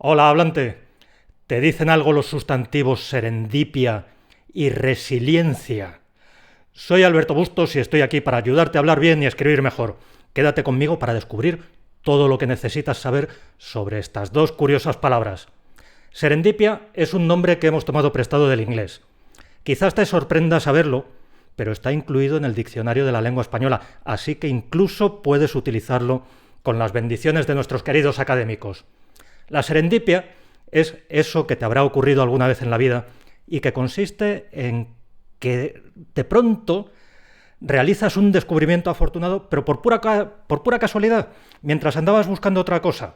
Hola, hablante. ¿Te dicen algo los sustantivos serendipia y resiliencia? Soy Alberto Bustos y estoy aquí para ayudarte a hablar bien y escribir mejor. Quédate conmigo para descubrir todo lo que necesitas saber sobre estas dos curiosas palabras. Serendipia es un nombre que hemos tomado prestado del inglés. Quizás te sorprenda saberlo, pero está incluido en el diccionario de la lengua española, así que incluso puedes utilizarlo con las bendiciones de nuestros queridos académicos. La serendipia es eso que te habrá ocurrido alguna vez en la vida y que consiste en que de pronto realizas un descubrimiento afortunado, pero por pura casualidad, mientras andabas buscando otra cosa.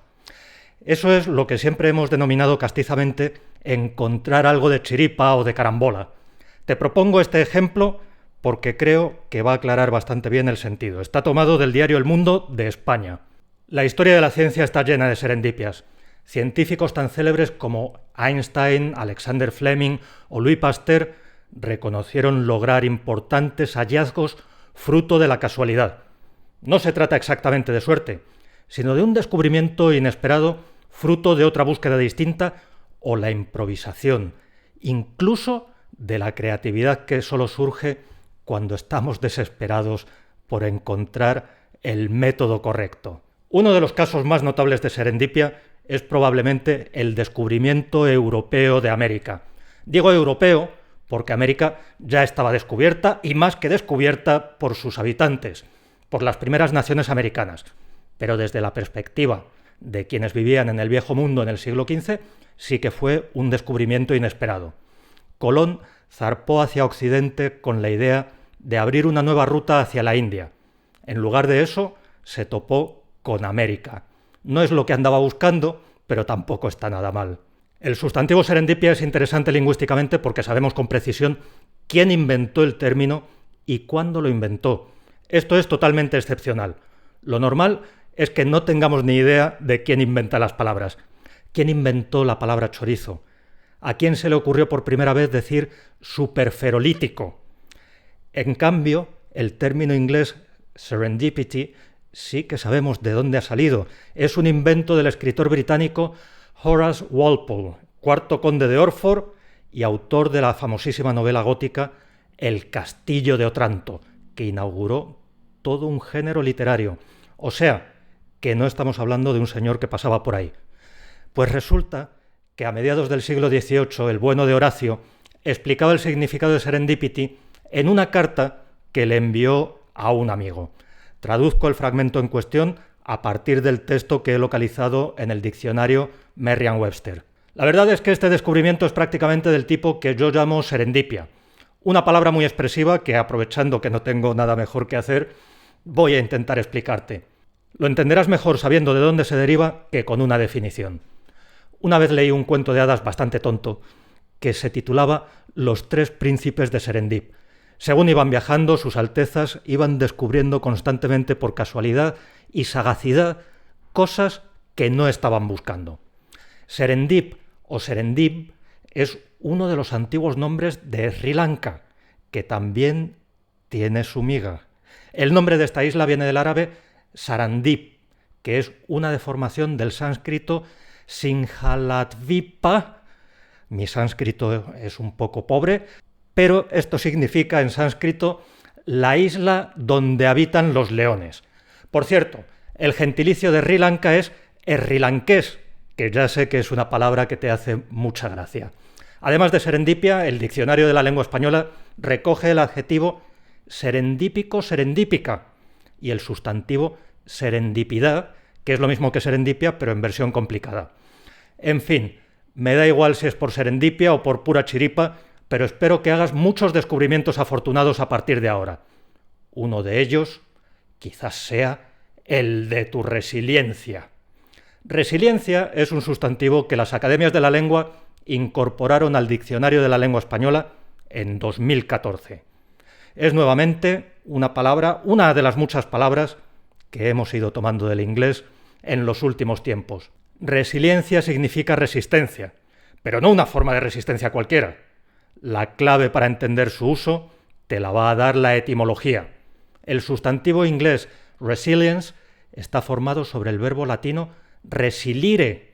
Eso es lo que siempre hemos denominado castizamente encontrar algo de chiripa o de carambola. Te propongo este ejemplo porque creo que va a aclarar bastante bien el sentido. Está tomado del diario El Mundo de España. La historia de la ciencia está llena de serendipias. Científicos tan célebres como Einstein, Alexander Fleming o Louis Pasteur reconocieron lograr importantes hallazgos fruto de la casualidad. No se trata exactamente de suerte, sino de un descubrimiento inesperado fruto de otra búsqueda distinta o la improvisación, incluso de la creatividad que solo surge cuando estamos desesperados por encontrar el método correcto. Uno de los casos más notables de serendipia es probablemente el descubrimiento europeo de América. Digo europeo porque América ya estaba descubierta y más que descubierta por sus habitantes, por las primeras naciones americanas. Pero desde la perspectiva de quienes vivían en el Viejo Mundo en el siglo XV, sí que fue un descubrimiento inesperado. Colón zarpó hacia Occidente con la idea de abrir una nueva ruta hacia la India. En lugar de eso, se topó con América. No es lo que andaba buscando, pero tampoco está nada mal. El sustantivo serendipia es interesante lingüísticamente porque sabemos con precisión quién inventó el término y cuándo lo inventó. Esto es totalmente excepcional. Lo normal es que no tengamos ni idea de quién inventa las palabras. ¿Quién inventó la palabra chorizo? ¿A quién se le ocurrió por primera vez decir superferolítico? En cambio, el término inglés serendipity sí que sabemos de dónde ha salido. Es un invento del escritor británico Horace Walpole, cuarto conde de Orford y autor de la famosísima novela gótica El Castillo de Otranto, que inauguró todo un género literario. O sea, que no estamos hablando de un señor que pasaba por ahí. Pues resulta que a mediados del siglo XVIII el bueno de Horacio explicaba el significado de serendipity en una carta que le envió a un amigo. Traduzco el fragmento en cuestión a partir del texto que he localizado en el diccionario Merriam-Webster. La verdad es que este descubrimiento es prácticamente del tipo que yo llamo serendipia, una palabra muy expresiva que, aprovechando que no tengo nada mejor que hacer, voy a intentar explicarte. Lo entenderás mejor sabiendo de dónde se deriva que con una definición. Una vez leí un cuento de hadas bastante tonto que se titulaba Los tres príncipes de Serendip. Según iban viajando, sus altezas iban descubriendo constantemente por casualidad y sagacidad cosas que no estaban buscando. Serendip o Serendip es uno de los antiguos nombres de Sri Lanka, que también tiene su miga. El nombre de esta isla viene del árabe Sarandip, que es una deformación del sánscrito Sinhaladvipa. Mi sánscrito es un poco pobre, pero esto significa en sánscrito la isla donde habitan los leones. Por cierto, el gentilicio de Sri Lanka es srilanqués, que ya sé que es una palabra que te hace mucha gracia. Además de serendipia, el diccionario de la lengua española recoge el adjetivo serendípico-serendípica y el sustantivo serendipidad, que es lo mismo que serendipia, pero en versión complicada. En fin, me da igual si es por serendipia o por pura chiripa, pero espero que hagas muchos descubrimientos afortunados a partir de ahora. Uno de ellos quizás sea el de tu resiliencia. Resiliencia es un sustantivo que las academias de la lengua incorporaron al diccionario de la lengua española en 2014. Es nuevamente una palabra, una de las muchas palabras que hemos ido tomando del inglés en los últimos tiempos. Resiliencia significa resistencia, pero no una forma de resistencia cualquiera. La clave para entender su uso te la va a dar la etimología. El sustantivo inglés resilience está formado sobre el verbo latino resilire,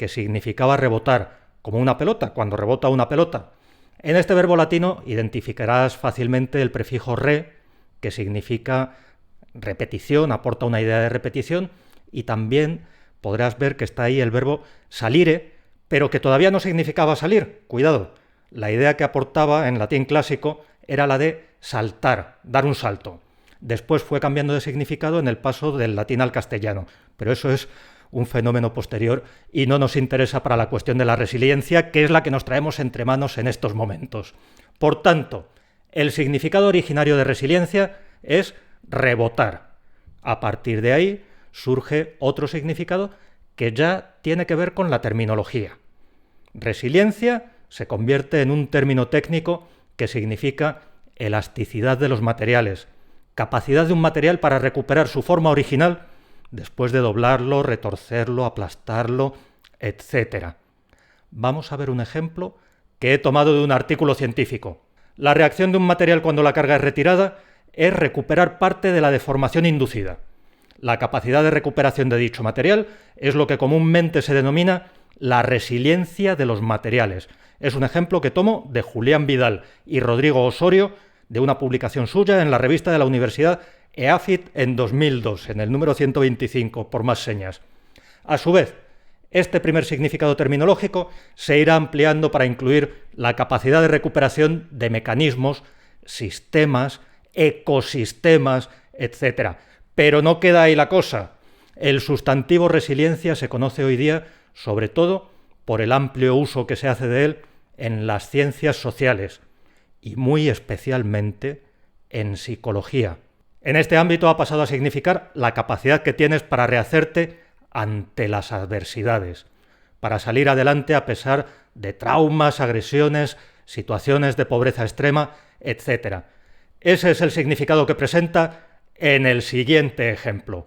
que significaba rebotar, como una pelota, cuando rebota una pelota. En este verbo latino identificarás fácilmente el prefijo re, que significa repetición, aporta una idea de repetición, y también podrás ver que está ahí el verbo salire, pero que todavía no significaba salir. Cuidado, la idea que aportaba en latín clásico era la de saltar, dar un salto. Después fue cambiando de significado en el paso del latín al castellano, pero eso es un fenómeno posterior y no nos interesa para la cuestión de la resiliencia, que es la que nos traemos entre manos en estos momentos. Por tanto, el significado originario de resiliencia es rebotar. A partir de ahí surge otro significado que ya tiene que ver con la terminología. Resiliencia se convierte en un término técnico que significa elasticidad de los materiales, capacidad de un material para recuperar su forma original después de doblarlo, retorcerlo, aplastarlo, etc. Vamos a ver un ejemplo que he tomado de un artículo científico. La reacción de un material cuando la carga es retirada es recuperar parte de la deformación inducida. La capacidad de recuperación de dicho material es lo que comúnmente se denomina la resiliencia de los materiales. Es un ejemplo que tomo de Julián Vidal y Rodrigo Osorio, de una publicación suya en la revista de la Universidad EAFIT en 2002, en el número 125, por más señas. A su vez, este primer significado terminológico se irá ampliando para incluir la capacidad de recuperación de mecanismos, sistemas, ecosistemas, etc. Pero no queda ahí la cosa. El sustantivo resiliencia se conoce hoy día sobre todo por el amplio uso que se hace de él en las ciencias sociales y muy especialmente en psicología. En este ámbito ha pasado a significar la capacidad que tienes para rehacerte ante las adversidades, para salir adelante a pesar de traumas, agresiones, situaciones de pobreza extrema, etc. Ese es el significado que presenta en el siguiente ejemplo.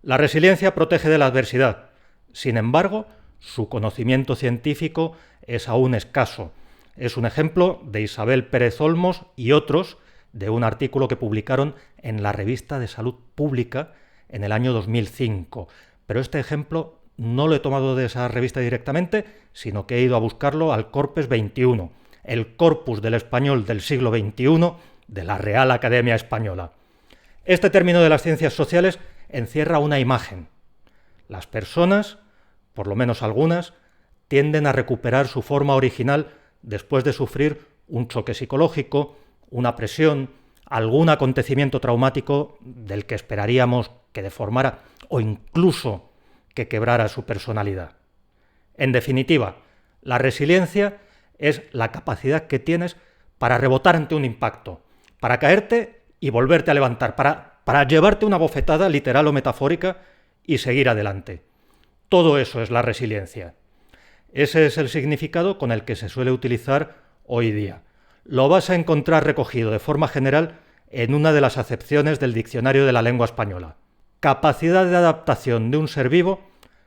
La resiliencia protege de la adversidad. Sin embargo, su conocimiento científico es aún escaso. Es un ejemplo de Isabel Pérez Olmos y otros de un artículo que publicaron en la Revista de Salud Pública en el año 2005. Pero este ejemplo no lo he tomado de esa revista directamente, sino que he ido a buscarlo al Corpus XXI, el corpus del español del siglo XXI de la Real Academia Española. Este término de las ciencias sociales encierra una imagen. Las personas, por lo menos algunas, tienden a recuperar su forma original después de sufrir un choque psicológico, una presión, algún acontecimiento traumático del que esperaríamos que deformara o incluso que quebrara su personalidad. En definitiva, la resiliencia es la capacidad que tienes para rebotar ante un impacto, para caerte y volverte a levantar, para llevarte una bofetada literal o metafórica y seguir adelante. Todo eso es la resiliencia. Ese es el significado con el que se suele utilizar hoy día. Lo vas a encontrar recogido de forma general en una de las acepciones del Diccionario de la Lengua Española. Capacidad de adaptación de un ser vivo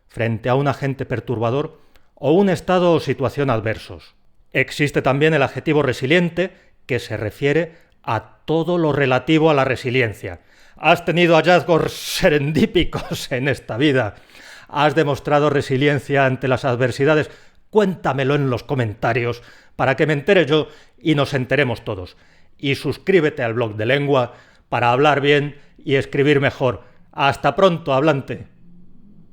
frente a un agente perturbador o un estado o situación adversos. Existe también el adjetivo resiliente, que se refiere a todo lo relativo a la resiliencia. Has tenido hallazgos serendípicos en esta vida. Has demostrado resiliencia ante las adversidades. Cuéntamelo en los comentarios para que me entere yo y nos enteremos todos. Y suscríbete al blog de lengua para hablar bien y escribir mejor. Hasta pronto, hablante.